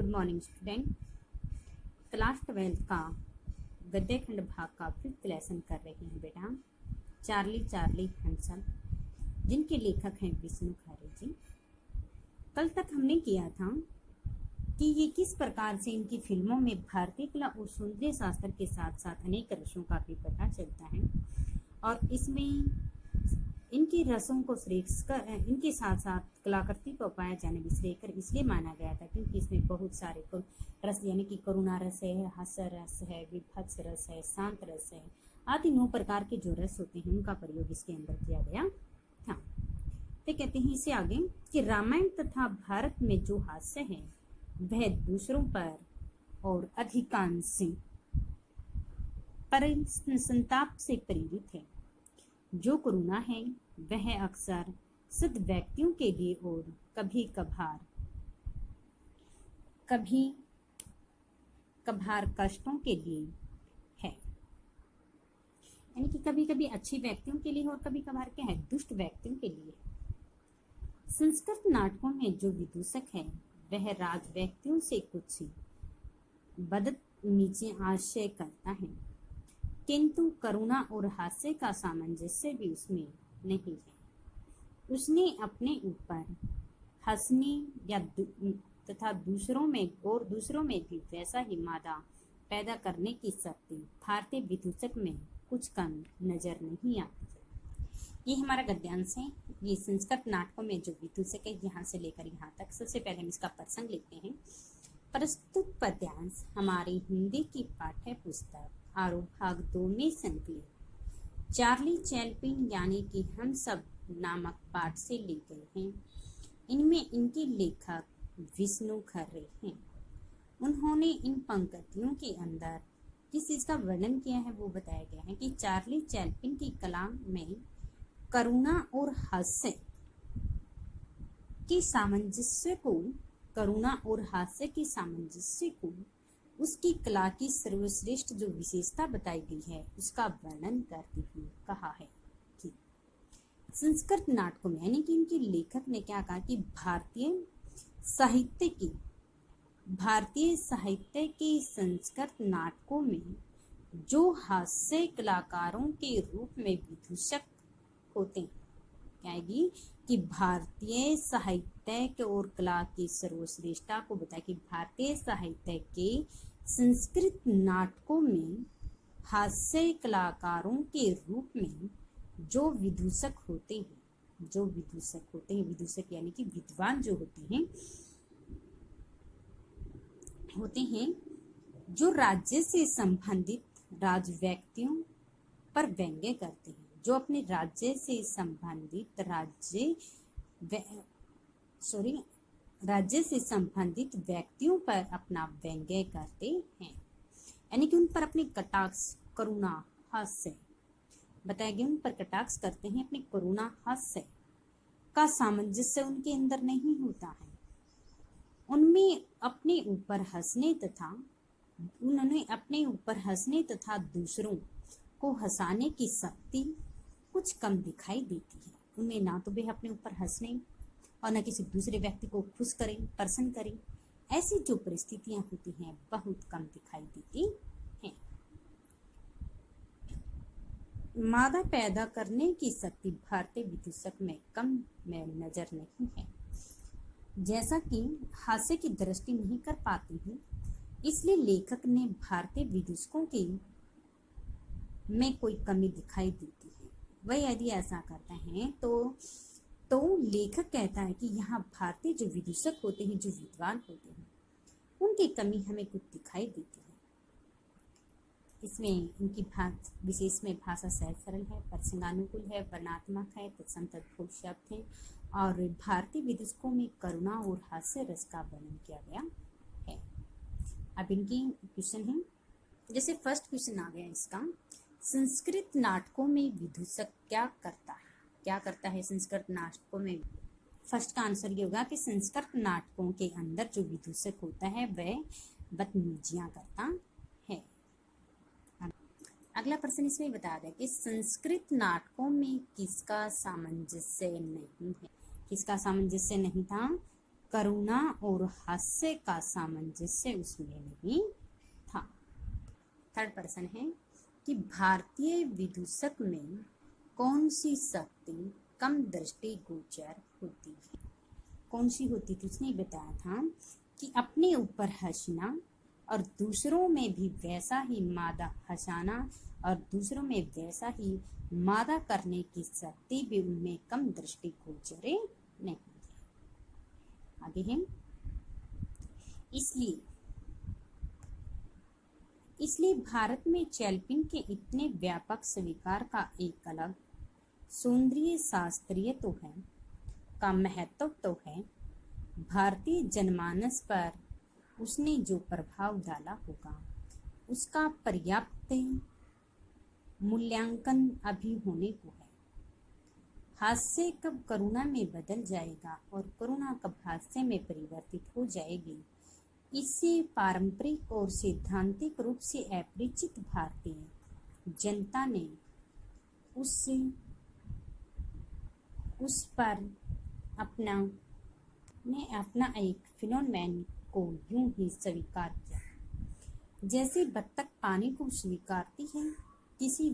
Good morning student. Class 12 का गद्य खंड भाग का 5th लेसन कर रहे हैं बेटा। चार्ली चार्ली हंसल, जिनके लेखक हैं विष्णु खरे जी। कल तक हमने किया था कि ये किस प्रकार से इनकी फिल्मों में भारतीय कला और सौंदर्य शास्त्र के साथ साथ अनेक रसों का भी पता चलता है, और इसमें इनकी रसों को श्रेष्ठ कर इनके साथ साथ कलाकृति को पाया जाने भी श्रेय कर इसलिए माना गया था क्योंकि इसमें बहुत सारे रस यानी कि करुणा रस है, हास्य रस है, विभत्स रस है, शांत रस है, आदि 9 प्रकार के जो रस होते हैं उनका प्रयोग इसके अंदर किया गया था। तो कहते हैं इसे आगे कि रामायण तथा भारत में जो हास्य है वह दूसरों पर और अधिकांश पर संताप से प्रेरित है। जो करुणा है वह अक्सर सिद्ध व्यक्तियों के लिए और कभी कभार कष्टों के लिए है, यानी कि कभी कभी अच्छे व्यक्तियों के लिए और कभी कभार क्या है, दुष्ट व्यक्तियों के लिए। संस्कृत नाटकों में जो विदूषक है वह राज व्यक्तियों से कुछ बदतमीजी आशय करता है, किंतु करुणा और हास्य का सामंजस्य भी उसमें नहीं है। उसने अपने ऊपर हंसने या तथा दूसरों में भी वैसा ही मादा पैदा करने की शक्ति भारतीय विदूषक में कुछ कम नजर नहीं आती। ये हमारा गद्यांश है। ये संस्कृत नाटकों में जो विदूषक है यहाँ से लेकर यहाँ तक। सबसे पहले हम इसका प्रसंग लेते हैं। प्रस्तुत पद्यांश हमारी हिंदी की पाठ्य पुस्तक आरोप भाग 2 में संकलित चार्ली चैप्लिन यानी कि हम सब नामक पाठ से ली गई हैं। इनमें इनके लेखक विष्णु खरे हैं। उन्होंने इन पंक्तियों के अंदर किस चीज का वर्णन किया है वो बताया गया है कि चार्ली चैप्लिन की कला में करुणा और हास्य के सामंजस्य को उसकी कला की सर्वश्रेष्ठ जो विशेषता बताई गई है उसका वर्णन करते हुए कहा है कि संस्कृत नाटकों में, यानी कि इनके लेखक ने क्या कहा कि भारतीय साहित्य के संस्कृत नाटकों में जो हास्य कलाकारों के रूप में विदूषक होते हैं, क्या है कि भारतीय साहित्य और कला की सर्वश्रेष्ठता को बताया कि भारतीय साहित्य के संस्कृत नाटकों में हास्य कलाकारों के रूप में जो विदूषक होते हैं, विदूषक यानी कि विद्वान जो होते हैं जो राज्य से संबंधित राज व्यक्तियों पर व्यंग्य करते हैं, जो अपने राज्य से संबंधित व्यक्तियों पर अपना व्यंग्य करते हैं, यानी कि उन पर अपने कटाक्ष, करुणा, हास्य बताया गया, उन पर कटाक्ष करते हैं। अपने करुणा हास्य का सामंजस्य उनके अंदर नहीं होता है। उन्होंने अपने ऊपर हंसने तथा दूसरों को हंसाने की शक्ति कुछ कम दिखाई देती है। उनमें ना तो वे अपने ऊपर हंसने और न किसी दूसरे व्यक्ति को खुश करें, प्रसन्न करें, ऐसी जो परिस्थितियां होती हैं बहुत कम दिखाई देती हैं। मादा पैदा करने की शक्ति भारतीय विदूषक में कम में नजर नहीं है। जैसा कि हास्य की दृष्टि नहीं कर पाती है, इसलिए लेखक ने भारतीय विदूषकों के में कोई कमी दिखाई देती है। वह यदि ऐसा करते हैं तो लेखक कहता है कि यहाँ भारतीय जो विदूषक होते हैं, जो विद्वान होते हैं, उनकी कमी हमें कुछ दिखाई देती है। इसमें इनकी विशेष में भाषा सहज सरल है, प्रसंगानुकूल है, वर्णात्मक है, तत्सम तत्पुरुष शब्द है, और भारतीय विदूषकों में करुणा और हास्य रस का वर्णन किया गया है। अब इनकी क्वेश्चन है, जैसे फर्स्ट क्वेश्चन आ गया इसका, संस्कृत नाटकों में विदूषक क्या करता है संस्कृत नाटकों में। फर्स्ट का आंसर ये होगा कि संस्कृत नाटकों के अंदर जो विदूषक होता है वह बदतमीजियां करता है। अगला प्रश्न इसमें बता दें कि संस्कृत नाटकों में किसका सामंजस्य नहीं था। करुणा और हास्य का सामंजस्य उसमें नहीं था। थर्ड पर्सन है कि भारतीय विदूषक में कौन सी शक्ति कम दृष्टिगोचर होती है? कौन सी होती थी? उसने बताया था कि अपने ऊपर हंसना और दूसरों में भी वैसा ही मादा हंसाना और दूसरों में वैसा ही मादा करने की शक्ति भी उनमें कम दृष्टिगोचर नहीं थी। आगे है, इसलिए भारत में चैप्लिन के इतने व्यापक स्वीकार का एक अलग सौंदर्य शास्त्रीय तो है का महत्व तो है। भारतीय जनमानस पर उसने जो प्रभाव डाला होगा उसका पर्याप्त मूल्यांकन अभी होने को है। हास्य कब करुणा में बदल जाएगा और करुणा कब हास्य में परिवर्तित हो जाएगी, इससे पारंपरिक और सैद्धांतिक रूप से अपरिचित भारतीय जनता ने उस पर अपना एक फिनोमेन को यूं ही स्वीकार किया जैसे बत्तख पानी को स्वीकारती है। किसी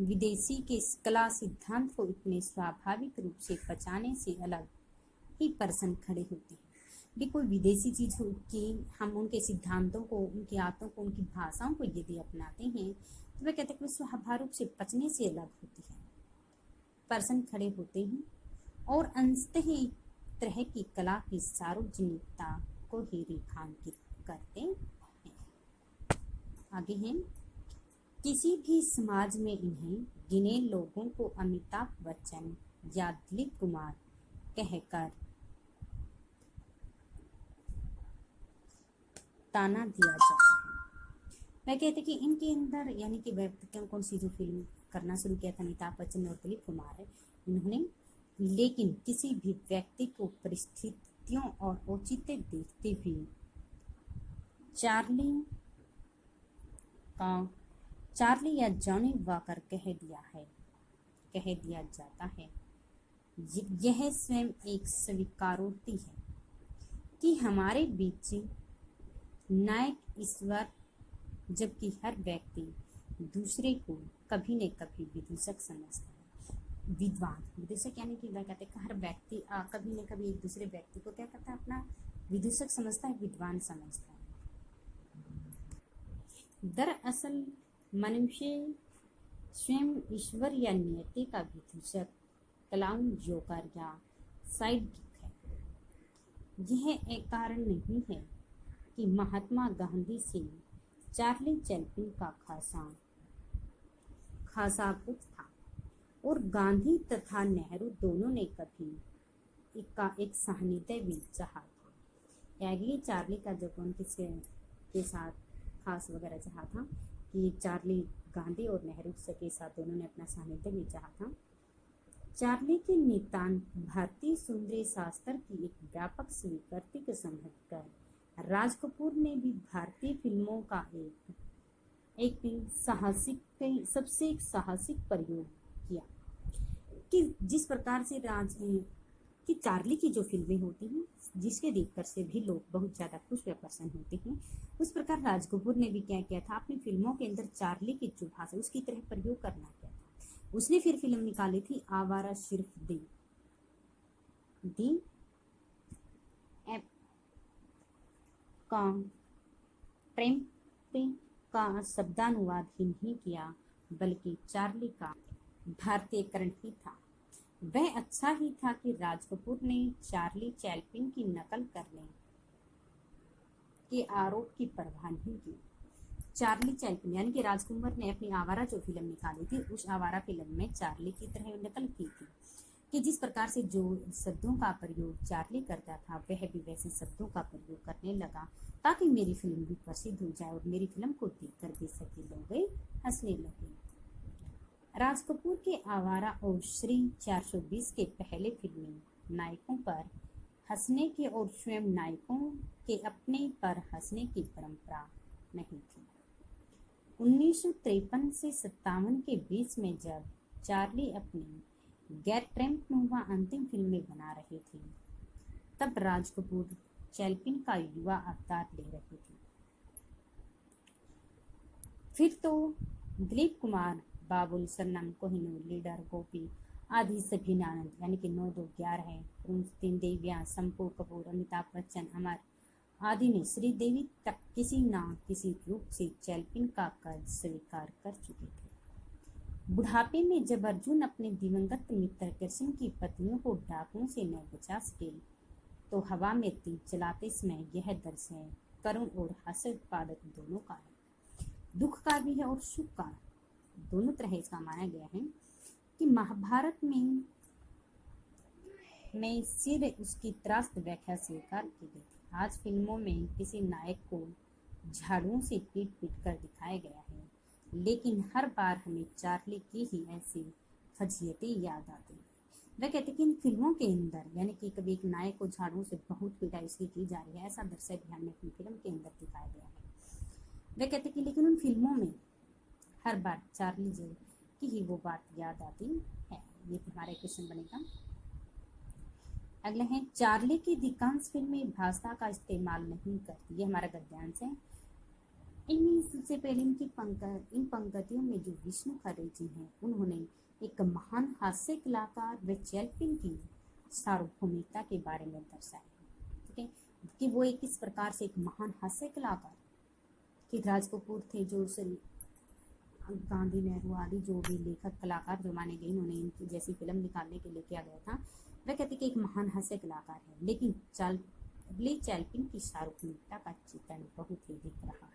विदेशी के कला सिद्धांत को इतने स्वाभाविक रूप से पचाने से अलग ही पर्सन खड़े होते हैं। भी कोई विदेशी चीज हो कि हम उनके सिद्धांतों को, उनकी आदतों को, उनकी भाषाओं को यदि अपनाते हैं तो वे कहते हैं कि स्वाभाविक रूप से पचने से अलग होती है। पर्सन खड़े होते हैं और अंततः ही तरह की कला की सार्वजनिकता को ही रेखांकित करते हैं। आगे हैं, किसी भी समाज में इन्हें गिने लोगों को अमिताभ बच्चन या दिलीप कुमार कहकर ताना दिया जाता है। वह कहते कि इनके अंदर यानी कि व्यक्तियों कौन सी जो फिल्म करना शुरू किया था अमिताभ बच्चन और दिलीप कुमार है इन्होंने, लेकिन किसी भी व्यक्ति को परिस्थितियों और औचित्य देखते हुए चार्ली या जॉनी वॉकर कह दिया जाता है। यह स्वयं एक स्वीकारोक्ति है कि हमारे बीच नायक ईश्वर, जबकि हर व्यक्ति दूसरे को कभी न कभी विदूषक समझता है। विदूषक यानी कि वह कहते हैं कि हर व्यक्ति कभी न कभी एक दूसरे व्यक्ति को क्या करता है, अपना विदूषक समझता है, विद्वान समझता है। दरअसल मनुष्य स्वयं ईश्वर या नियति का विदूषक, क्लाउन, जोकर या साइडकिक है। यह एक कारण नहीं है कि महात्मा गांधी से चार्ली चैप्लिन का खासा कुछ था और गांधी तथा नेहरू दोनों ने कभी एक सान्निध्य भी चाहा था। यानी चार्ली का जो कौन के साथ खास वगैरह चाहा था कि चार्ली गांधी और नेहरू के साथ दोनों ने अपना सान्निध्य भी चाहा था। चार्ली के नितांत भारतीय सौंदर्य शास्त्र की एक व्यापक स्वीकृति को समझकर राज कपूर ने भी भारतीय फिल्मों का सबसे साहसिक प्रयोग किया कि जिस प्रकार से कि चार्ली की जो फिल्में होती हैं जिसके देखकर से भी लोग बहुत ज़्यादा खुश व प्रसन्न होते हैं, उस प्रकार राज कपूर ने भी क्या किया था, अपनी फिल्मों के अंदर चार्ली की जो भाषा उसकी तरह प्रयोग करना किया था। उसने फिर फिल्म निकाली थी आवारा सिर्फ दी एप का ट्रेम्प का शब्दानुवाद ही नहीं किया बल्कि चार्ली का भारतीयकरण ही था। वह अच्छा ही था कि राज कपूर ने चार्ली चैप्लिन की नकल करने के आरोप की परवाह नहीं की। चार्ली चैप्लिन यानी कि राजकुमार ने अपनी आवारा जो फिल्म निकाली थी उस आवारा फिल्म में चार्ली की तरह नकल की थी कि जिस प्रकार से जो शब्दों का प्रयोग चार्ली करता था वह भी वैसे शब्दों का प्रयोग करने लगा ताकि मेरी फिल्म भी प्रसिद्ध हो जाए और मेरी फिल्म को देखकर बेसब्री लोग हंसने लगे। राज कपूर के आवारा और श्री 420 के पहले फिल्मी नायकों पर हंसने के और स्वयं नायकों के अपने पर हंसने की परंपरा नहीं थी। 1953 से 57 के बीच में जब चार्ली अपनी गैर प्रेमनुमा अंतिम फिल्में बना रहे थे, तब राज कपूर चैप्लिन का युवा अवतार ले रहे थे। फिर तो दिलीप कुमार, बाबुल, सन्नम, कोहिनूर, लीडर, गोपी आदि सभी नानंद यानी कि 9, 2, 11 है, तीन देवियां, शंपू कपूर, अमिताभ बच्चन, अमर आदि ने श्रीदेवी तक किसी न किसी रूप से चैप्लिन का कर्ज स्वीकार कर चुके थे। बुढ़ापे में जब अर्जुन अपने दिवंगत मित्र कृष्ण की पत्नियों को डाकुओं से न बचा सके, तो हवा में तीर चलाते समय यह दृश्य करुण और हास्य उत्पादक दोनों का है, दुख का भी है और सुख का, दोनों तरह इसका माना गया है कि महाभारत में सिर उसकी त्रास्त व्याख्या स्वीकार की गई थी। आज फिल्मों में किसी नायक को झाड़ुओं से पीट पीट कर दिखाया गया है, लेकिन हर बार हमें चार्ली की ही ऐसी फजीयतें याद आती हैं। वह कहते कि इन फिल्मों के अंदर यानी कि कभी एक नायक को झाड़ुओं से बहुत पिटाई उसकी की जा रही है, ऐसा दृश्य भी हमें अपनी फिल्म के अंदर दिखाया गया है। वह कहते कि लेकिन उन फिल्मों में हर बार चार्ली जी की ही वो बात याद आती है। ये हमारा क्वेश्चन बनेगा। अगला है, चार्ली की अधिकांश फिल्में भाषा का इस्तेमाल नहीं करती। ये हमारा गद्यांश है। इनमें सबसे पहले इन पंक्तियों में जो विष्णु खरे जी हैं, उन्होंने एक महान हास्य कलाकार व चैप्लिन की सार्वभौमिकता के बारे में दर्शाया, ठीक है, कि वो एक किस प्रकार से एक महान हास्य कलाकार कि राज कपूर थे जो गांधी, नेहरू आदि जो भी लेखक कलाकार जो माने गए, उन्होंने इनकी जैसी फिल्म निकालने के लिए किया गया था। वह कहते कि एक महान हास्य कलाकार है, लेकिन चार्ली चैप्लिन की सार्वभौमिकता का चित्रण बहुत ही दिख रहा है।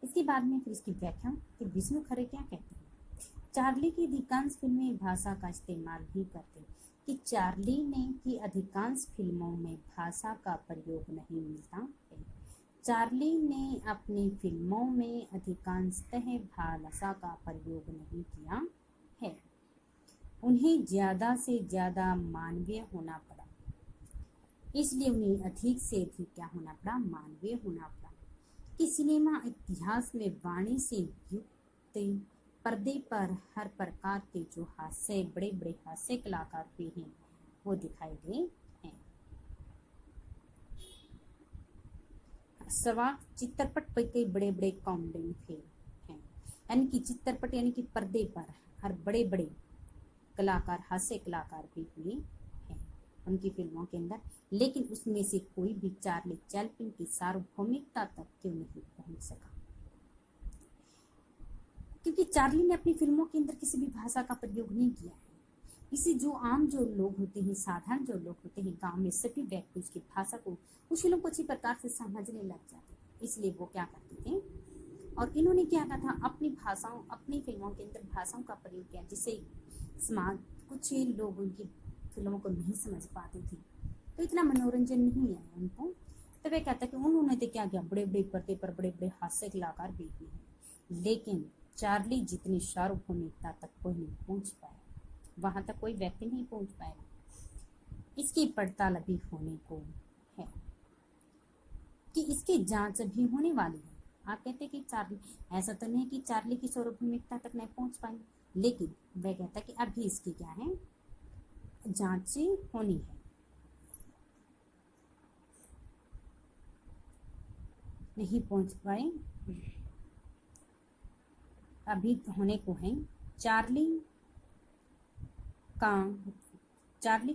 इसके बाद में फिर इसकी व्याख्या कि विष्णु खरे क्या कहते हैं। चार्ली की अधिकांश फिल्में भाषा का इस्तेमाल नहीं करते, कि चार्ली ने की अधिकांश फिल्मों में भाषा का प्रयोग नहीं मिलता है। चार्ली ने अपनी फिल्मों में अधिकांशतः भाषा का प्रयोग नहीं किया है। उन्हें ज्यादा से ज्यादा मानवीय होना पड़ा, इसलिए उन्हें अधिक से अधिक क्या होना पड़ा, मानवीय होना पड़ा। कि सिनेमा इतिहास में वाणी से युक्त पर्दे पर हर प्रकार के जो हास्य बड़े बड़े हास्य कलाकार भी हैं वो दिखाई गए हैं। सवा चित्रपट पर कई बड़े बड़े कॉमेडी फिल्म हैं, यानी कि चित्रपट यानी कि पर्दे पर हर बड़े बड़े कलाकार हास्य कलाकार भी हुए हैं उनकी फिल्मों के अंदर, लेकिन उसमें से कोई भी चार्ली चैप्लिन की सार्वभौमिकता तक क्यों नहीं पहुंच सका, क्योंकि चार्ली ने अपनी फिल्मों के अंदर किसी भी भाषा का प्रयोग नहीं किया है। इसे जो आम जो लोग होते हैं, साधारण जो लोग होते हैं गांव में, सभी व्यक्ति उसकी भाषा को, उस फिल्म को अच्छी प्रकार से समझने लग जाते, इसलिए वो क्या करते थे। और इन्होंने क्या कहा था, अपनी भाषाओं, अपनी फिल्मों के अंदर भाषाओं का प्रयोग किया, जिससे समाज कुछ लोग उनकी फिल्मों को नहीं समझ पाते थे, तो इतना मनोरंजन नहीं आया उनको। तो वे कहता कि उन्होंने तो क्या किया, बड़े बड़े पर्दे पर बड़े बड़े हास्य कलाकार भी हैं, लेकिन चार्ली जितनी सार्वभौमिकता तक कोई नहीं पहुंच पाया, वहां तक कोई व्यक्ति नहीं पहुंच पाएगा। इसकी पड़ताल अभी होने को है कि इसकी जांच अभी होने वाली है। आप कहते कि चार्ली, ऐसा तो नहीं कि चार्ली की सार्वभौमिकता तक नहीं पहुंच पाई, लेकिन वह कहता कि अभी इसकी क्या है, जांच होनी है। नहीं पहुंच पाए, अभी होने को है। चार्ली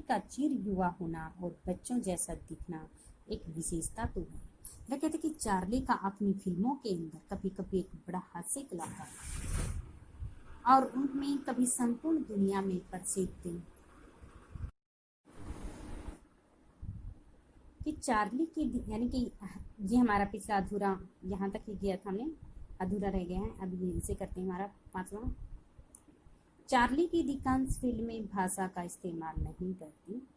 का चिर युवा होना और बच्चों जैसा दिखना एक विशेषता तो है। वह कहते कि चार्ली का अपनी फिल्मों के अंदर कभी कभी एक बड़ा हास्य कलाकार और उनमें कभी संपूर्ण दुनिया में प्रसिद्ध कि चार्ली की, यानी कि ये हमारा पिछला अधूरा यहाँ तक ही गया था, हमने अधूरा रह गया है, अभी इसे करते हैं हमारा 5वां। चार्ली की अधिकांश फिल्में भाषा का इस्तेमाल नहीं करती,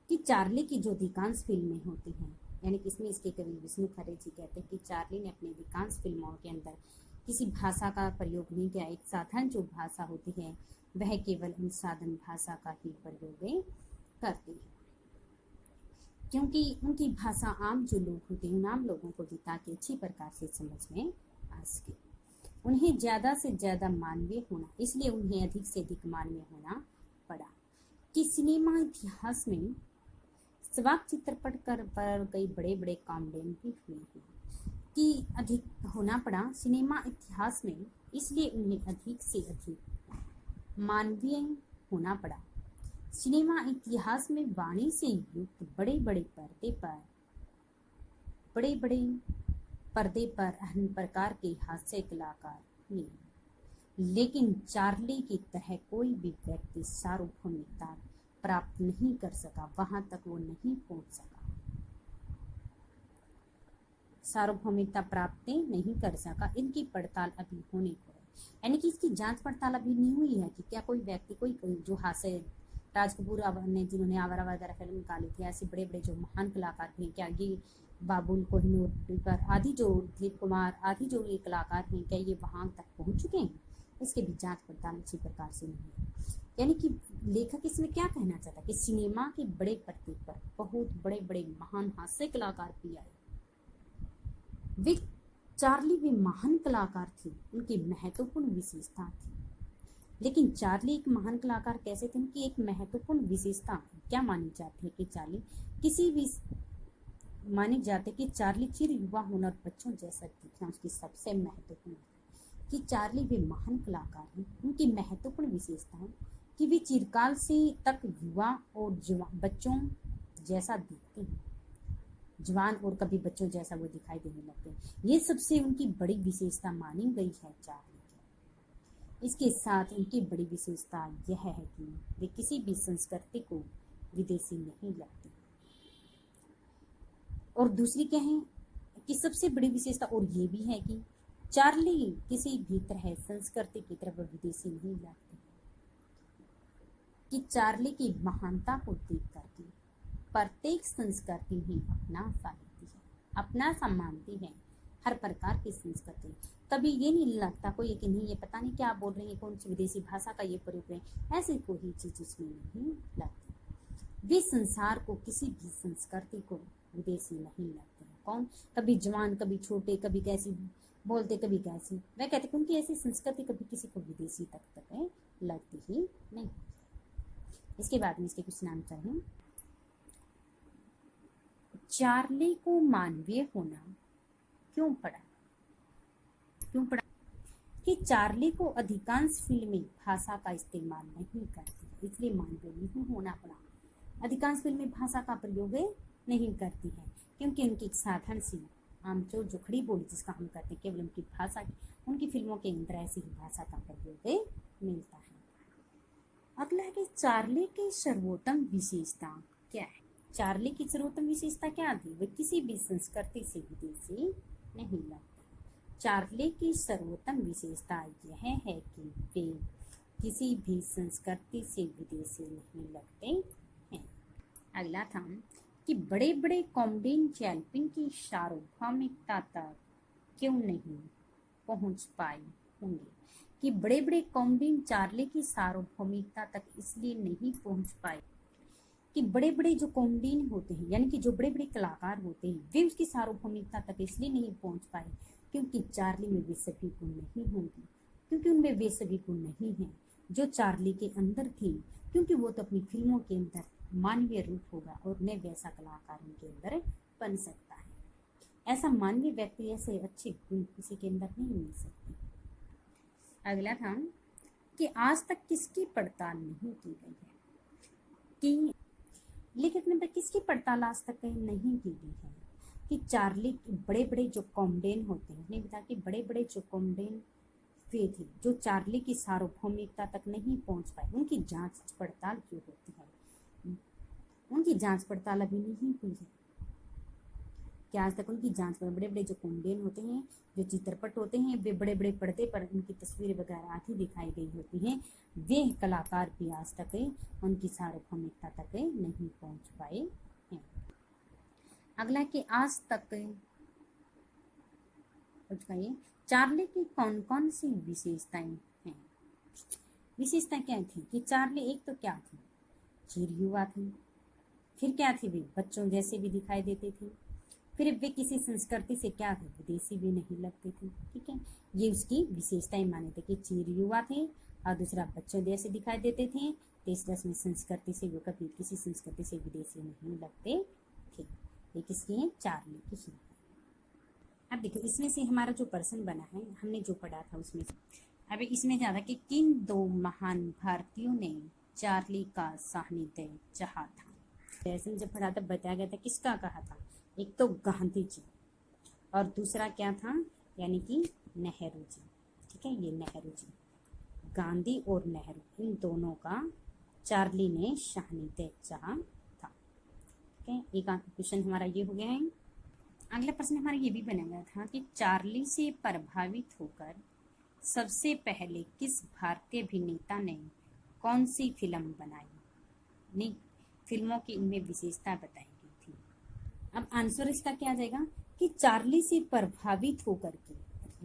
कि चार्ली की जो अधिकांश फिल्में होती हैं, यानी कि इसमें इसके कवि विष्णु खरे जी कहते हैं कि चार्ली ने अपनी अधिकांश फिल्मों के अंदर किसी भाषा का प्रयोग नहीं किया। एक साधारण जो भाषा होती है वह केवल उन साधन भाषा का ही प्रयोग करती है, क्योंकि उनकी भाषा आम जो लोग होते हैं, आम लोगों को भी ताकि अच्छी प्रकार से समझ में आ सके। उन्हें ज्यादा से ज्यादा मानवीय होना, इसलिए उन्हें अधिक से अधिक मानवीय होना पड़ा कि सिनेमा इतिहास में स्वाब चित्रपट पर कई बड़े बड़े कामयाब भी हुए हैं कि अधिक होना पड़ा सिनेमा इतिहास में, इसलिए उन्हें अधिक से अधिक मानवीय होना पड़ा। सिनेमा इतिहास में वाणी से युक्त बड़े बड़े पर्दे पर अहम प्रकार के हास्य कलाकार हुए, लेकिन चार्ली की तरह कोई भी व्यक्ति सार्वभौमिकता प्राप्त नहीं कर सका, वहां तक वो नहीं पहुंच सका, सार्वभौमिकता प्राप्त नहीं कर सका। इनकी पड़ताल अभी होने को है, यानी कि इसकी जांच पड़ताल अभी नहीं हुई है कि क्या कोई व्यक्ति कोई जो हास्य राज कपूर ने जिन्होंने आवारा वगैरह फिल्म निकाली थी, ऐसे बड़े बड़े जो महान कलाकार हैं, क्या ये बाबुल कोहिनूर आदि जो दिलीप कुमार आदि जो ये कलाकार हैं, क्या ये वहां तक पहुंच चुके हैं? इसके भी जांच पड़ताल अच्छी प्रकार से नहीं है। यानी कि लेखक इसमें क्या कहना चाहता है कि सिनेमा के बड़े पर्दे पर बहुत बड़े बड़े महान हास्य कलाकार भी आए। वे चार्ली भी महान कलाकार थे, उनकी महत्वपूर्ण विशेषता थी। लेकिन चार्ली एक महान कलाकार कैसे थे? उनकी एक महत्वपूर्ण विशेषता क्या मानी जाती है कि चार्ली चार्ली चिर युवा होना और बच्चों जैसा दिखना उसकी सबसे महत्वपूर्ण कि चार्ली वे महान कलाकार हैं। उनकी महत्वपूर्ण विशेषता है कि वे चिरकाल से तक युवा और बच्चों जैसा दिखते हैं, जवान और कभी बच्चों जैसा वो दिखाई देने लगते हैं। ये सबसे उनकी बड़ी विशेषता मानी गई है चार्ली की। इसके साथ उनकी बड़ी विशेषता यह है कि वे किसी भी संस्कृति को विदेशी नहीं लगते। और दूसरी क्या है कि सबसे बड़ी विशेषता और ये भी है कि चार्ली किसी भी तरह संस्कृति की तरफ विदेशी नहीं लगते, कि चार्ली की महानता को देख करके प्रत्येक संस्कृति ही अपना सा लेती है, अपना सा मानती है, हर प्रकार की संस्कृति। कभी ये नहीं लगता कोई कि नहीं ये पता नहीं क्या बोल रहे हैं, कौन सी विदेशी भाषा का ये प्रयोग है, ऐसी कोई चीज उसमें नहीं लगती। वे संसार को किसी भी संस्कृति को विदेशी नहीं लगते हैं। कौन? कभी जवान, कभी छोटे, कभी कैसी बोलते, कभी कैसी। वह कहते हैं उनकी ऐसी संस्कृति कभी किसी को विदेशी तक लगती ही नहीं। इसके बाद में इसके कुछ नाम करें। चार्ली को मानवीय होना क्यों पड़ा? कि चार्ली को अधिकांश फिल्में भाषा का इस्तेमाल नहीं करती, इसलिए मानवीय नहीं होना पड़ा। अधिकांश फिल्में भाषा का प्रयोग नहीं करती है क्योंकि उनकी एक साधारण सी आमतौर जो खड़ी बोली जिसका हम करते हैं केवल उनकी भाषा, उनकी फिल्मों के अंदर ऐसी ही भाषा का प्रयोग मिलता है। अगला है कि चार्ली की सर्वोत्तम विशेषता क्या है? चार्ली की सर्वोत्तम विशेषता क्या थी? वे किसी भी संस्कृति से विदेशी नहीं लगते। चार्ली की सर्वोत्तम विशेषता यह है कि वे किसी भी संस्कृति से विदेशी नहीं लगते हैं। अगला था कि बड़े बड़े कॉमेडियन चैंपियन की सार्वभौमिकता तक क्यों नहीं पहुंच पाए होंगे? कि बड़े बड़े कॉमेडियन चार्ली की सार्वभौमिकता तक इसलिए नहीं पहुंच पाए कि बड़े बड़े जो कॉमेडियन होते हैं, यानी कि जो बड़े बड़े कलाकार होते हैं, वे उसकी सार्वभौमिकता तक इसलिए नहीं पहुंच पाए क्योंकि चार्ली में वे सभी गुण नहीं होंगे, क्योंकि उनमें वे सभी गुण नहीं हैं जो चार्ली के अंदर थे, क्योंकि वो तो अपनी फिल्मों के अंदर मानवीय रूप होगा और न वैसा कलाकार उनके अंदर बन सकता है। ऐसा मानवीय व्यक्ति, ऐसे अच्छे गुण किसी के अंदर नहीं मिल सकते। अगला था कि आज तक किसकी पड़ताल नहीं की गई है? कि लेखक ने किसकी पड़ताल आज तक नहीं की गई है? कि चार्ली बड़े बड़े जो कॉमेडियन होते हैं, बताया कि बड़े बड़े जो कॉमेडियन वे थे जो चार्ली की सार्वभौमिकता तक नहीं पहुंच पाए, उनकी जांच पड़ताल क्यों होती है? उनकी जांच पड़ताल अभी नहीं हुई है। क्या आज तक उनकी जांच पर बड़े बड़े जो कॉमेडियन होते हैं, जो चित्रपट होते हैं, वे बड़े बड़े पर्दे पर उनकी तस्वीरें वगैरह आती दिखाई गई होती हैं, वे कलाकार भी आज तक उनकी सार्वभौमिकता तक नहीं पहुंच पाए हैं। अगला कि आज तक चार्ली की कौन कौन सी विशेषताएं हैं? विशेषताएं क्या थी? कि चार्ली एक तो क्या थी? चिर युवा थी। फिर क्या थी? वे बच्चों जैसे भी दिखाई देते थे। फिर वे किसी संस्कृति से क्या थे? विदेशी भी नहीं लगते थे। ठीक है, ये उसकी विशेषताएं माने थे कि चिर युवा थे और दूसरा बच्चों जैसे दिखाई देते थे देश रस में संस्कृति से वो कभी किसी संस्कृति से विदेशी नहीं लगते थे। ये किसकी है? चार्ली की ही। अब देखो इसमें से हमारा जो प्रश्न बना है, हमने जो पढ़ा था उसमें से अभी इसमें ज्यादा कि किन दो महान भारतीयों ने चार्ली का सानिध्य चाहा था। जैसे जब पढ़ा था बताया गया था किसका कहा था, एक तो गांधी जी और दूसरा क्या था, यानी कि नेहरू जी। ठीक है, ये नेहरू जी, गांधी और नेहरू इन दोनों का चार्ली ने सानिध्य चाहा था। ठीक है, एक क्वेश्चन हमारा ये हो गया है। अगला प्रश्न हमारा ये भी बना गया था कि चार्ली से प्रभावित होकर सबसे पहले किस भारतीय अभिनेता ने कौन सी फिल्म बनाई, फिल्मों की इनमें विशेषता बताई गई थी। अब आंसर इसका क्या आ जाएगा कि चार्ली से प्रभावित होकर के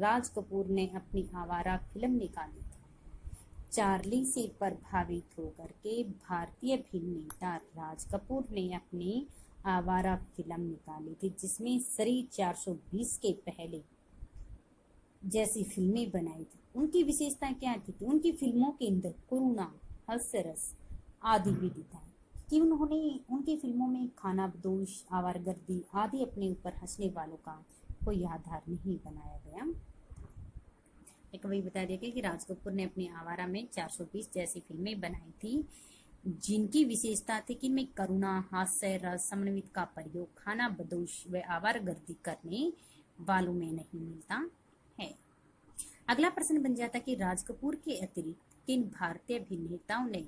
राज कपूर ने अपनी आवारा फिल्म निकाली थी। चार्ली से प्रभावित होकर के भारतीय अभिनेता राज कपूर ने अपनी आवारा फिल्म निकाली थी, जिसमें सरी 420 के पहले जैसी फिल्में बनाई थी। उनकी विशेषता क्या थी कि उनकी फिल्मों के अंदर करुणा, हास्यरस आदि भी दिखाए कि उन्होंने उनकी फिल्मों में खानाबदोश, आवारगर्दी आदि अपने ऊपर हंसने वालों का कोई आधार नहीं बनाया गया। एक वही बता दिया कि राज कपूर ने अपनी आवारा में 420 जैसी फिल्में बनाई थी, जिनकी विशेषता थी कि इनमें करुणा, हास्य, रस, समन्वित का प्रयोग खानाबदोश व आवारगर्दी करने वालों में नहीं मिलता है। अगला प्रश्न बन जाता कि राज कपूर के अतिरिक्त किन भारतीय अभिनेताओं ने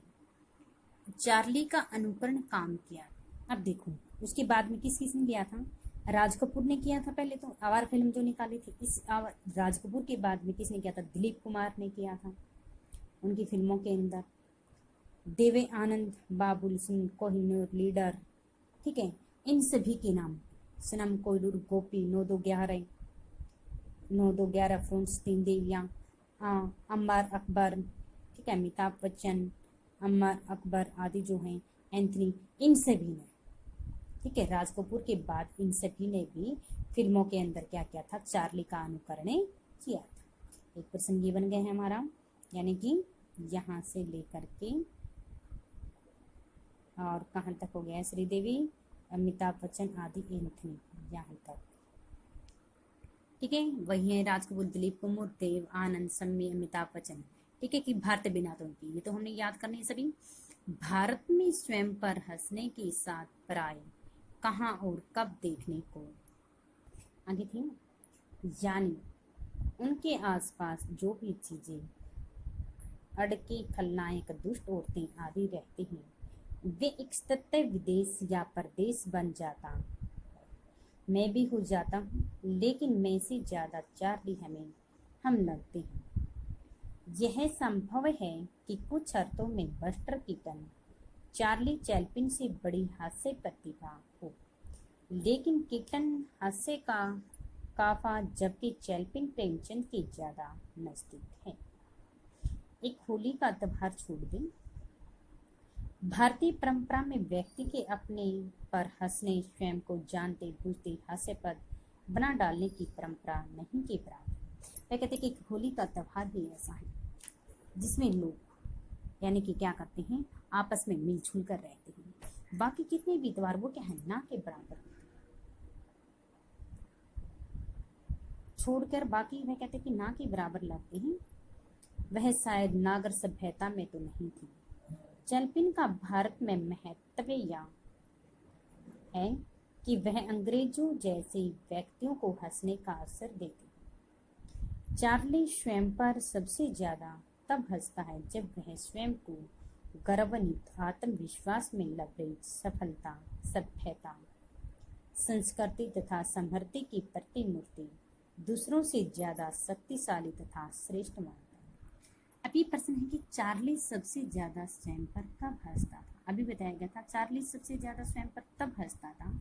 चार्ली का अनुकरण काम किया। अब देखो उसके बाद में किस किसने किया था, राज कपूर ने किया था पहले तो आवारा फिल्म जो निकाली थी। इस राज कपूर के बाद में किसने किया था, दिलीप कुमार ने किया था उनकी फिल्मों के अंदर। देवे आनंद, बाबुल सिंह, कोहिनूर, लीडर, ठीक है, इन सभी के नाम, सनम, कोयलूर, गोपी, 9-2-11, 9-2-11, फ्रोंट्स, 3 देवियाँ, अम्बर अकबर, ठीक है, अमिताभ बच्चन, अम्बर अकबर आदि जो हैं, एंथनी, इन सभी ने, ठीक है, राज कपूर के बाद इन सभी ने भी फिल्मों के अंदर क्या किया था, चार्ली का अनुकरण किया था। एक प्रश्न ये बन गया है हमारा, यानी कि यहाँ से लेकर के और कहाँ तक हो गया है, श्रीदेवी, अमिताभ बच्चन आदि, एंथनी, यहाँ तक। ठीक है, वही है राज कपूर, दिलीप कुमार, देव आनंद, सम्मी, अमिताभ बच्चन। ठीक है, कि भारत बिना तो उनकी, ये तो हमने याद करने सभी। भारत में स्वयं पर हंसने के साथ प्राय कहाँ और कब देखने को आगे थी, यानी उनके आसपास जो भी चीजें अड़के, खलनायक, दुष्ट औरतें आदि रहती हैं, वे एक सत्य विदेश या परदेश बन जाता। मैं भी हो जाता हूँ, लेकिन मैं से ज्यादा चार्ली हम लगते हैं। यह संभव है कि कुछ अर्थों में बस्टर कीटन चार्ली चैप्लिन से बड़ी हास्य प्रतिभा हो, लेकिन कीटन हास्य का काफा जबकि चैप्लिन प्रेमचंद के ज्यादा नजदीक है। एक होली का त्योहार छोड़ दें। भारतीय परंपरा में व्यक्ति के अपने पर हंसने, स्वयं को जानते बूझते हास्यपद बना डालने की परंपरा नहीं के बराबर। वे कहते कि होली का त्योहार भी ऐसा है जिसमें लोग यानी कि क्या करते हैं, आपस में मिलजुल कर रहते हैं। बाकी कितने भी त्योहार वो क्या है, ना के बराबर छोड़कर बाकी वह कहते कि ना के बराबर लगते हैं। वह शायद नागर सभ्यता में तो नहीं थी। चैप्लिन का भारत में महत्व यह है कि वह अंग्रेजों जैसे व्यक्तियों को हंसने का अवसर देते। चार्ली स्वयं पर सबसे ज्यादा तब हंसता है जब वह स्वयं को गर्वान्वित, आत्मविश्वास में लबरेज, सफलता, सभ्यता, संस्कृति तथा समृद्धि की प्रतिमूर्ति, दूसरों से ज्यादा शक्तिशाली तथा श्रेष्ठ मानता है। अभी प्रश्न है कि चार्ली सबसे ज्यादा स्वयं पर कब हंसता था। अभी बताया गया था चार्ली सबसे ज्यादा स्वयं पर तब हंसता था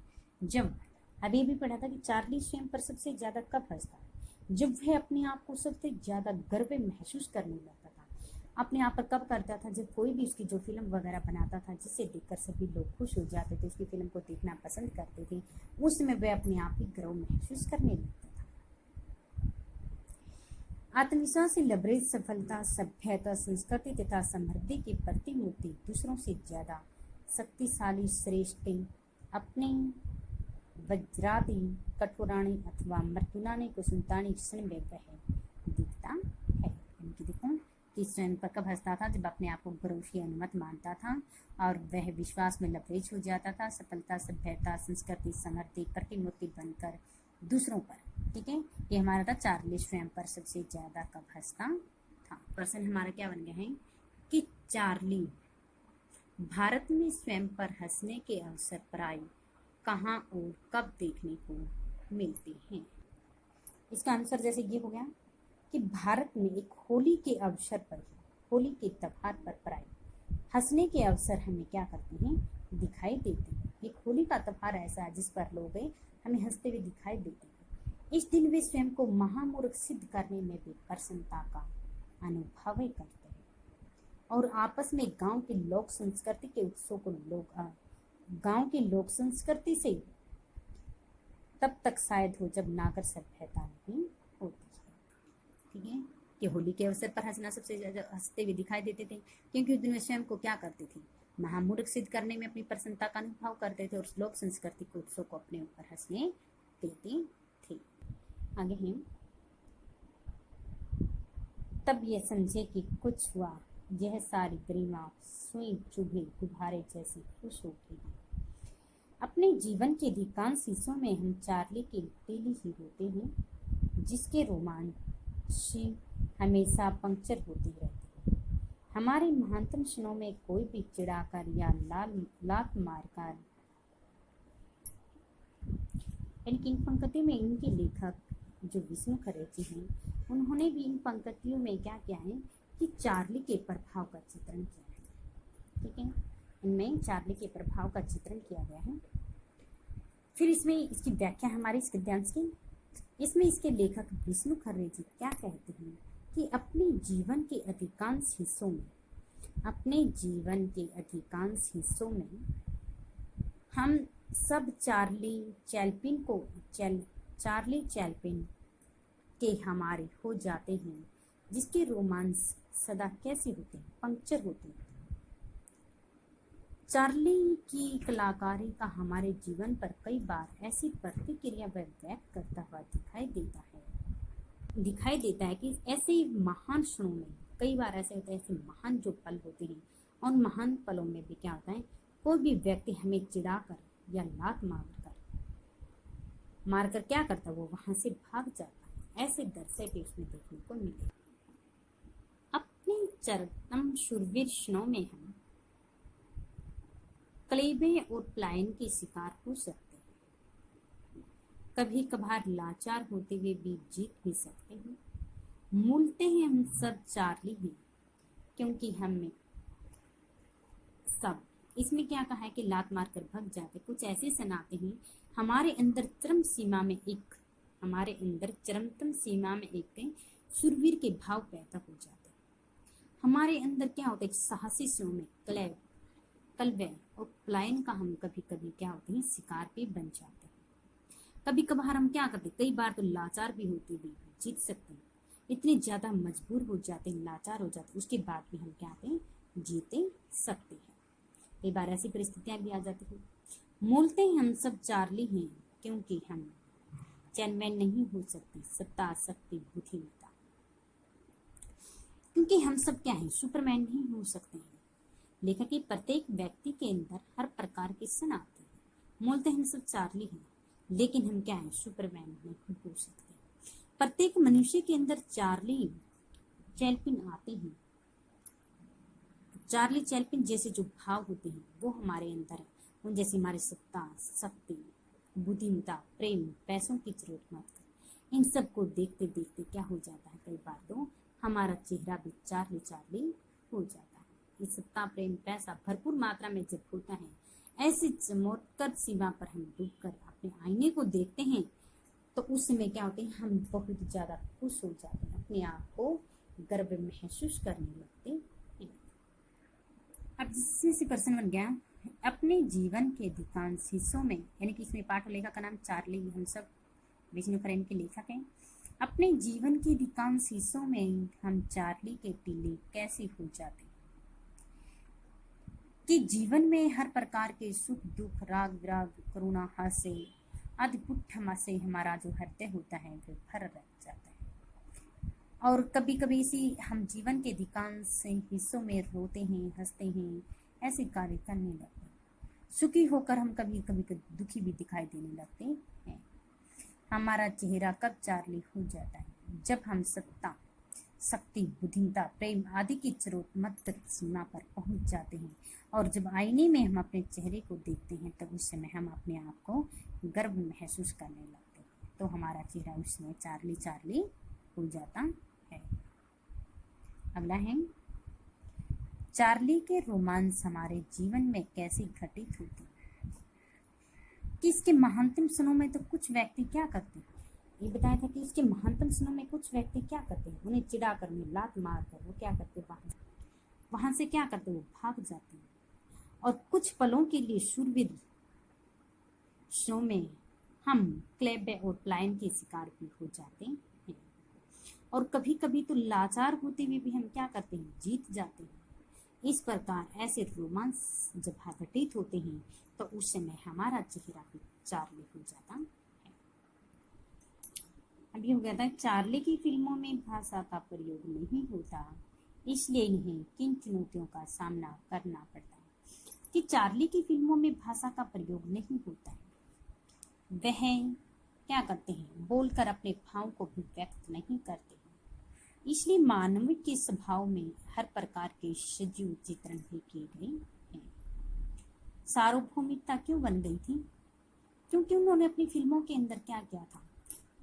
जब, अभी भी पढ़ा था कि चार्ली स्वयं पर सबसे ज्यादा कब हंसता है, जब वह अपने आप को सबसे ज्यादा गर्व महसूस करने लगता था। अपने आप पर कब करता था, जब कोई भी उसकी जो फिल्म वगैरह बनाता था जिसे देखकर सभी लोग खुश हो जाते थे, उसकी फिल्म को देखना पसंद करते थे, उस समय वह अपने आप ही गर्व महसूस करने लगता था। आत्मविश्वास से लबरेज सफलता, सभ्यता, संस्कृति तथा समृद्धि की प्रतिमूर्ति, दूसरों से ज्यादा शक्तिशाली श्रेष्ठी, अपने वज्रादि कठोराणी अथवा मृत्युनाने को सुनतानी क्षण में वह दिखता है। इनकी देखो कि स्वयं पर कब हंसता था, जब अपने आप को गुरु की अनुमत मानता था और वह विश्वास में लबरेज हो जाता था, सफलता, सभ्यता, संस्कृति, समृद्धि प्रतिमूर्ति बनकर दूसरों पर। ठीक है, ये हमारा था चार्ली स्वयं पर सबसे ज्यादा कब हंसता था। प्रश्न हमारा क्या बन गया है कि चार्ली भारत में स्वयं पर हंसने के अवसर पर आई कहाँ और कब देखने को मिलते हैं। इसका आंसर जैसे ये हो गया कि भारत में एक होली के अवसर पर, होली के त्योहार पर आई हंसने के अवसर हमें क्या करते हैं, दिखाई देते हैं। एक होली का त्योहार ऐसा है जिस पर लोग हमें हंसते हुए दिखाई देते हैं। इस दिन वे स्वयं को महामूर्ख सिद्ध करने में भी प्रसन्नता का अनुभव करते हैं और आपस में गांव के लोक संस्कृति के उत्सव को गांव की लोक संस्कृति से तब तक शायद हो जब नागर सभ्यता नहीं होती है। ठीक है, कि होली के अवसर पर हंसना सबसे ज्यादा हंसते हुए दिखाई देते थे, क्योंकि उस दिन वे स्वयं को क्या करते थे, महामूर्ख सिद्ध करने में अपनी प्रसन्नता का अनुभव करते थे और लोक संस्कृति के उत्सव को अपने ऊपर हंसने देते थे। आगे हैं, तब ये समझे कि कुछ हुआ, यह सारी गरिमा सुई चुभे गुब्बारे जैसी खुश हो गई। अपने जीवन के अधिकांश हिस्सों में हम चार्ली के तेली ही होते हैं, जिसके रोमांच हमेशा पंक्चर होती रहती है। हमारे महानतम क्षणों में कोई भी चिढ़ाकर या लात मारकर, इन पंक्तियों में इनके लेखक जो विष्णु खरे जी हैं, उन्होंने भी इन पंक्तियों में क्या किया है कि चार्ली के प्रभाव का चित्रण किया है। ठीक है, इनमें चार्ली के प्रभाव का चित्रण किया गया है। फिर इसमें इसकी व्याख्या हमारी इस गद्यांश की, इसमें इसके लेखक विष्णु खरे जी क्या कहते हैं कि अपने जीवन के अधिकांश हिस्सों में हम सब चार्ली चैप्लिन के हमारे हो जाते हैं, जिसके रोमांस सदा कैसे होते हैं, पंक्चर होते हैं। चार्ली की कलाकारी का हमारे जीवन पर कई बार ऐसी प्रतिक्रिया व्यक्त करता हुआ दिखाई देता है कि ऐसे महान क्षणों में कई बार ऐसे होते हैं, ऐसे महान जो पल होते हैं, और महान पलों में भी क्या होता है, कोई भी व्यक्ति हमें चिढ़ाकर या लात मारकर क्या करता है, वो वहां से भाग जाता है। ऐसे दृश्य भी उसमें देखने को मिले। अपने चरमतम शूरवीर क्षणों में हम क्लेबे और पलायन के शिकार हो सकते हैं, कभी कभार लाचार होते हुए भी जीत भी सकते हैं। मूलते हैं हम सब चार्ली हैं, क्योंकि हमें सब, इसमें क्या कहा है कि लात मार कर भग जाते, कुछ ऐसे सनाते हैं हमारे अंदर चरमतम सीमा में एक शूरवीर के भाव पैदा हो जाते हैं। हमारे अंदर क्या होता है, साहसी क्षणों में कलवे और पलायन का हम कभी कभी क्या होते हैं, शिकार भी बन जाते हैं। कभी कभार हम क्या करते हैं, कई बार तो लाचार भी होते हुए जीत सकते हैं, इतने ज्यादा मजबूर हो जाते हैं, लाचार हो जाते हैं, उसके बाद भी हम क्या हैं, जीते सकते हैं। कई बार ऐसी परिस्थितियां भी आ जाती हैं। मूलते हम सब चार्ली हैं, क्योंकि हम चैनमैन नहीं हो सकते, सत्ता, शक्ति, बुद्धिमत्ता, क्योंकि हम सब क्या हैं, सुपरमैन नहीं हो सकते हैं। लेखक के प्रत्येक व्यक्ति के अंदर हर प्रकार के सन आते हैं। मूलतः हम सब चार्ली हैं, लेकिन हम क्या हैं, सुपरमैन नहीं हो सकते। प्रत्येक मनुष्य के अंदर चार्ली चैप्लिन आते हैं। चार्ली चैप्लिन जैसे जो भाव होते हैं वो हमारे अंदर है, उन जैसे हमारे सत्ता, शक्ति, बुद्धिमत्ता, प्रेम, पैसों की जरूरत मत कर। इन सब को देखते देखते क्या हो जाता है, कई बार तो हमारा चेहरा भी चार्ली हो जाता है। ये सत्ता, प्रेम, पैसा भरपूर मात्रा में जब होता है, ऐसी चमत्कार सीमा पर हम डूबकर अपने आईने को देखते हैं, तो उस समय क्या होते हैं, हम बहुत ज्यादा खुश हो जाते हैं, अपने आप को गर्व महसूस करने लगते हैं। अब जिससे प्रश्न बन गया, अपने जीवन के अधिकांश हिस्सों में, यानी कि इसमें पाठ लेखक का नाम चार्ली हम सब विष्णु खरे के लेखक हैं, अपने जीवन के अधिकांश हिस्सों में हम चार्ली के टीले कैसे हो जाते हैं कि जीवन में हर प्रकार के सुख दुख राग विराग करुणा हास्य अद्भुत से हमारा जो हृदय होता है वो भर रह जाता है। और कभी कभी इसी हम जीवन के अधिकांश हिस्सों में रोते हैं हंसते हैं ऐसे कार्य करने लगते हैं। सुखी होकर हम कभी कभी दुखी भी दिखाई देने लगते हैं। हमारा चेहरा कब चार्ली हो जाता है जब हम सत्ता शक्ति बुद्धिमत्ता प्रेम आदि की चरमोत्कर्ष सीमा पर पहुंच जाते हैं और जब आईने में हम अपने चेहरे को देखते हैं तब उस समय हम अपने आप को गर्व महसूस करने लगते हैं। तो हमारा चेहरा उस समय चार्ली चार्ली हो जाता है। अगला है चार्ली के रोमांस हमारे जीवन में कैसे घटित होते हैं कि इसके महानतम क्षणों में तो कुछ व्यक्ति क्या करते हैं। ये बताया था कि इसके महानतम क्षणों में कुछ व्यक्ति क्या करते हैं, उन्हें चिढ़ा कर में लात मार कर वो क्या करते वहां से क्या करते वो भाग जाते हैं। और कुछ पलों के लिए शूरवीर शो में हम क्लेब और प्लायन के शिकार भी हो जाते हैं और कभी कभी तो लाचार होते हुए भी हम क्या करते हैं जीत जाते हैं। इस प्रकार ऐसे रोमांस जब घटित होते हैं तो उस समय हमारा चेहरा भी चार्ली हो जाता है। अभी हो गया था चार्ली की फिल्मों में भाषा का प्रयोग नहीं होता, इसलिए इन्हें किन चुनौतियों का सामना करना पड़ता है कि चार्ली की फिल्मों में भाषा का प्रयोग नहीं होता है। वह क्या करते हैं बोलकर अपने भाव को भी व्यक्त नहीं करते हैं, इसलिए मानव के स्वभाव में हर प्रकार के सजीव चित्रण भी किए गए हैं। सार्वभौमिकता क्यों बन गई थी? क्योंकि उन्होंने अपनी फिल्मों के अंदर क्या किया था,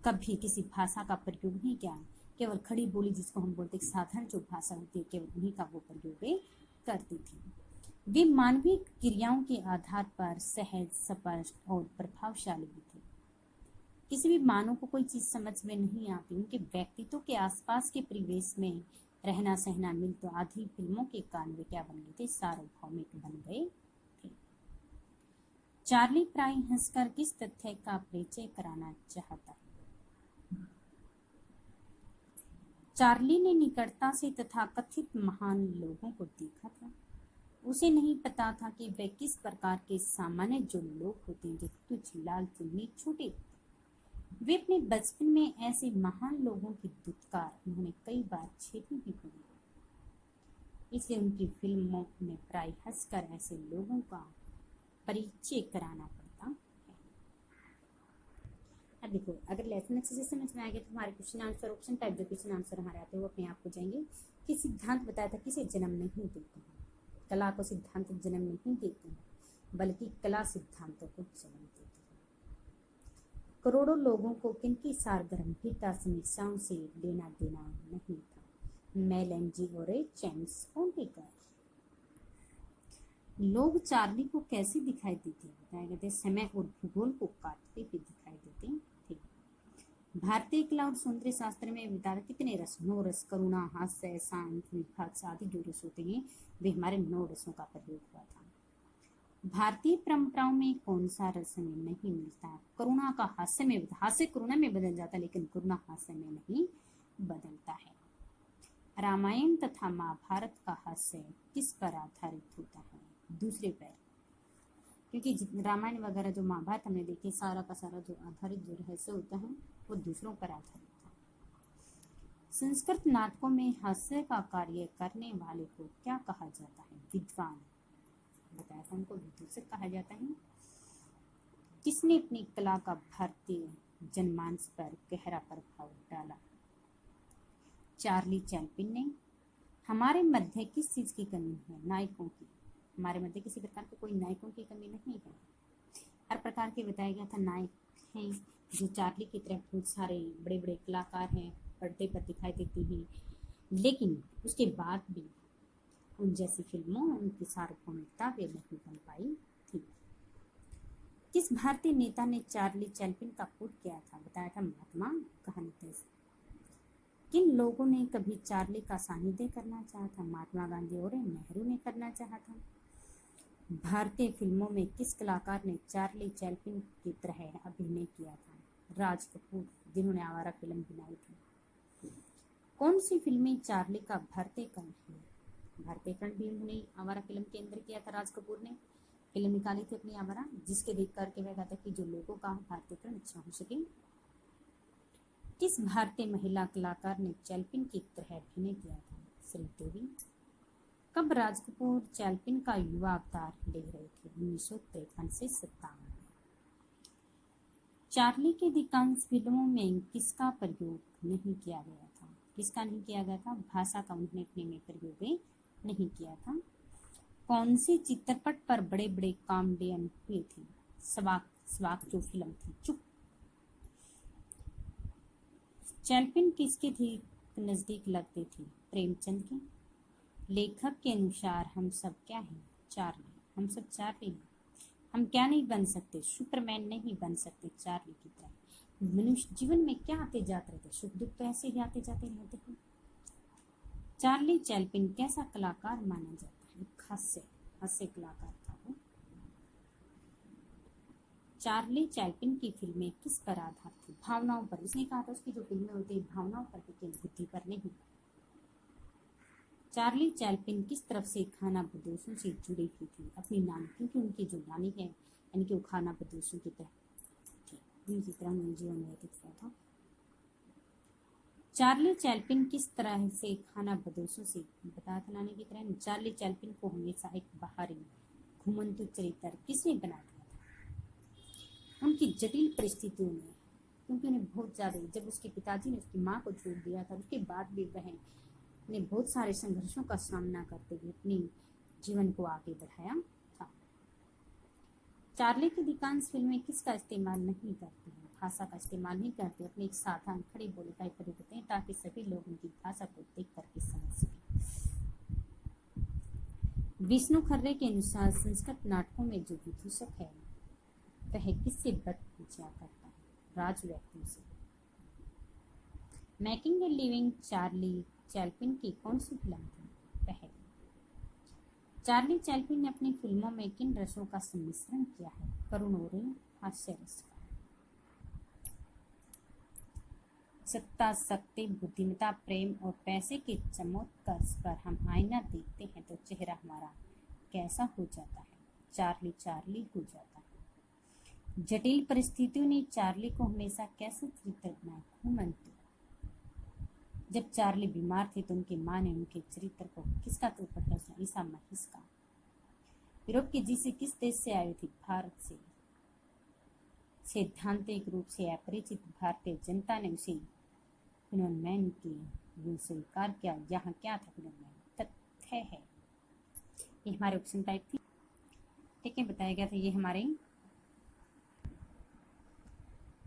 कभी किसी भाषा का प्रयोग नहीं किया, केवल खड़ी बोली जिसको हम बोलते साधारण जो भाषा होती है केवल उन्हीं का वो प्रयोग करती थी। वे मानवीय क्रियाओं के आधार पर सहज स्पष्ट और प्रभावशाली भी थे। किसी भी मानव को कोई चीज समझ में नहीं आती, उनके व्यक्तित्व के आसपास के परिवेश में रहना सहना मिल तो आधी फिल्मों के कारण वे क्या बन गए थे सार्वभौमिक बन गए थे। चार्ली प्राय हंसकर किस तथ्य का परिचय कराना चाहता है? चार्ली ने निकटता से तथाकथित महान लोगों को देखा था। उसे नहीं पता था कि वे किस प्रकार के सामान्य जो लोग होते हैं जो तुच्छ लाल चुन्नी छोटे। वे अपने बचपन में ऐसे महान लोगों की दुत्कार उन्होंने कई बार झेली भी हुई, इसलिए उनकी फिल्मों में प्राय हंसकर ऐसे लोगों का परिचय कराना पड़ता है। अब देखो अगर लेसन अच्छे से समझ में आ गया तो हमारे क्वेश्चन आंसर ऑप्शन टाइप जो क्वेश्चन आंसर हमारे आते हैं वो अपने आप हो जाएंगे कि सिद्धांत बताया था किसे जन्म नहीं देते हैं, कला को सिद्धांत जन्म नहीं देते हैं बल्कि कला सिद्धांतों को जन्म देती है। करोड़ों लोगों को किनकी सारगर्भिता समीक्षाओं से लेना देना नहीं था, मेलेंजी और चैम्स फोंटेकर। लोग चार्ली को कैसे दिखाई देते बताया गया था समय और भूगोल को काटते हुए दिखाई देते थे। भारतीय कला और सौंदर्य शास्त्र में विदार कितने रस, 9 रस, करुणा हास्य शांत विभाग आदि जो रस होते हैं वे हमारे 9 रसों का प्रयोग हुआ था। भारतीय परंपराओं में कौन सा रस में नहीं मिलता? करुणा का हास्य में, हास्य करुणा में बदल जाता है लेकिन करुणा हास्य में नहीं बदलता है। रामायण तथा महाभारत का हास्य किस पर आधारित होता है? दूसरे पर, क्योंकि रामायण वगैरह जो महाभारत हमने देखी सारा का सारा जो आधारित जो रहस्य होता है वो दूसरों पर आधारित था। संस्कृत नाटकों में हास्य का कार्य करने वाले को क्या कहा जाता है? विद्वान। बताया था उनको विदूषक कहा जाता है। किसने अपनी कला का भारतीय जनमानस पर गहरा प्रभाव डाला? चार्ली चैप्लिन ने। हमारे मध्य किस चीज की कमी है? नायकों की। हमारे मध्य किसी प्रकार के कोई नायकों की कमी नहीं है। हर प्रकार के बताया गया था नायक हैं जो चार्ली की तरह बहुत सारे बड़े बड़े कलाकार हैं पर्दे पर दिखाई देती हैं, लेकिन उसके बाद भी उन जैसी फिल्मों उनकी सार्वभौमिकता वे नहीं बन पाई थी। किस भारतीय नेता ने चार्ली चैप्लिन का पुट किया था? बताया था महात्मा गांधी। किन लोगों ने कभी चार्ली का सानिध्य करना चाहा था? महात्मा गांधी और नेहरू ने करना चाहा था। भारतीय फिल्मों में किस कलाकार ने चार्ली चैप्लिन की तरह अभिनय किया था? राज कपूर, जिन्होंने आवारा फिल्म बनाई थी। कौन सी फिल्में चार्ली का भारतीयकरण है? भारतीयकरण भी उन्होंने आवारा फिल्म के अंदर किया था। राज कपूर ने फिल्म निकाली थी अपनी आवारा, जिसके देख करके वह कहता कि जो लोगों का भारतीयकरण अच्छा हो सके। किस भारतीय महिला कलाकार ने चैप्लिन की तरह अभिनय किया था? श्रीदेवी। कब राज कपूर चैप्लिन का युवा अवतार ले रहे थे? 1953 से 57। चार्ली की अधिकांश फिल्मों में किसका प्रयोग नहीं किया गया था? किसका नहीं किया गया था? भाषा का उन्होंने अपने में प्रयोग नहीं किया था। कौन से चित्रपट पर बड़े बड़े कामयान हुए थे? स्वाक जो फिल्म थी। चुप। चैप्लिन किसके थी नजदीक लगते थे? प्रेमचंद के। लेखक के अनुसार हम सब क्या हैं? चार्ली। हम सब चार्ली हैं। हम क्या नहीं बन सकते? सुपरमैन नहीं बन सकते चार्ली की तरह। मनुष्य जीवन में क्या आते जाते रहते, सुख दुख तो ऐसे ही आते जाते रहते हैं। चार्ली चैप्लिन कैसा कलाकार माना जाता है? हास्य कलाकार था वो। चार्ली चैप्लिन की फिल्में किस पर आधारित थी? भावनाओं पर। उसने कहा था उसकी जो फिल्में होती है भावनाओं पर टिके, बुद्धि पर नहीं। चार्ली चैप्लिन किस तरफ से खाना बदोशों से जुड़ी हुई थी? अपनी नानी, क्योंकि उनकी जो नानी है यानी कि वो खाना बदोशों की तरह थी, उनकी तरह उन्होंने जीवन व्यतीत किया था। चार्ली चैप्लिन किस तरह से खाना बदोशों से बताया था नानी की तरह? चार्ली चैप्लिन को हमेशा एक बाहरी घुमंतु चरित्र किसने बना दिया था? उनकी जटिल परिस्थितियों में, क्योंकि उन्हें बहुत ज्यादा, जब उसके पिताजी ने उसकी माँ को छोड़ दिया था उसके बाद भी वह ने बहुत सारे संघर्षों का सामना करते हुए अपनी जीवन को आगे बढ़ाया था। चार्ली की अधिकांश फिल्में किसका इस्तेमाल नहीं करती हैं? भाषा का इस्तेमाल नहीं करते, अपने एक साधारण खड़ी बोली का प्रयोग करते हैं ताकि सभी लोग उनकी भाषा को देख करके समझ सकें। विष्णु खर्रे के अनुसार संस्कृत नाटकों में जो विदूषक है वह किससे बढ़ पूछा करता है? राज व्यक्तियों से। Making a living Charlie Chaplin की कौन सी फिल्म थी? पहली। चार्ली चैप्लिन ने अपनी फिल्मों में किन रसों का सम्मिश्रण किया है? करुण और हास्य रस का। सत्ता, शक्ति, बुद्धिमत्ता, प्रेम और पैसे के चमत्कृष पर हम आईना देखते हैं तो चेहरा हमारा कैसा हो जाता है? चार्ली चार्ली हो जाता है। जटिल परिस्थितियों ने चार्ली को हमेशा कैसे चरित्र बनाया? घुमंतु। जब चार्ली बीमार थे तो उनकी माँ ने उनके चरित्र को किसका तौर पर दर्शाया? ईसा मसीह का। यूरोप की जीसी किस देश से आई थी? भारत से। सैद्धांतिक रूप से अपरिचित भारतीय जनता ने उसे फिनोमेन की स्वीकार किया। यहाँ क्या था फिनोमेन? तथ्य है। ये हमारे ऑप्शन टाइप थी, ठीक है, बताया गया था। ये हमारे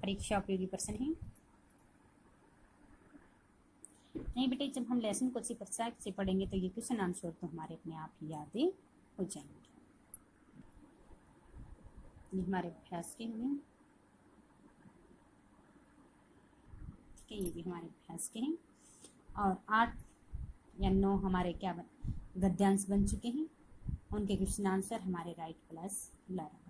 परीक्षा उपयोगी प्रश्न है। नहीं बेटे, जब हम लेसन को अच्छी प्रचार से पढ़ेंगे तो ये क्वेश्चन आंसर तो हमारे अपने आप ही याद हो जाएंगे। ये हमारे अभ्यास के हुए, ठीक है, ये भी हमारे अभ्यास के हैं। और 8 या 9 हमारे क्या गद्यांश बन चुके हैं, उनके क्वेश्चन आंसर हमारे राइट प्लस 11।